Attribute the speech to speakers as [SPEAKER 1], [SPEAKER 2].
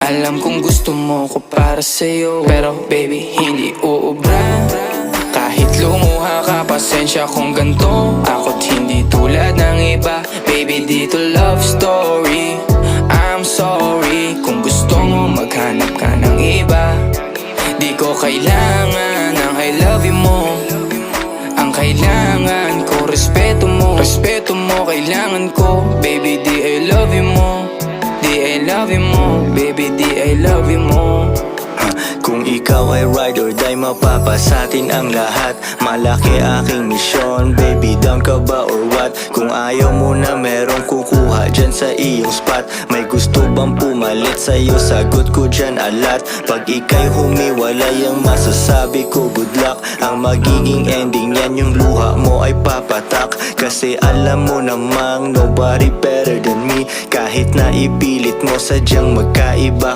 [SPEAKER 1] Alam kong gusto mo ko para sa'yo, pero baby hindi uubra. Kahit lumuha ka, pasensya kung ganto. Ako't hindi tulad ng iba. Baby dito love story. I'm sorry kung gusto mo maghanap ka ng iba. Di ko kailangan ng I love you mo. Ang kailangan ko respeto mo. Respeto mo kailangan ko. Baby di I love you mo. Di I love you mo. Baby di I love you mo.
[SPEAKER 2] Kung ikaw ay ride or die, mapapasatin ang lahat. Malaki aking misyon, baby down ka ba or what? Kung ayaw mo na merong kukuha dyan sa iyong spot. May gusto bang pumalit sa'yo? Sagot ko dyan alat. Pag ika'y humiwalay, ang masasabi ko good luck. Ang magiging ending yan, yung luha mo ay papatak. Kasi alam mo namang nobody better than me. Kahit na ipilit mo sadyang magkaiba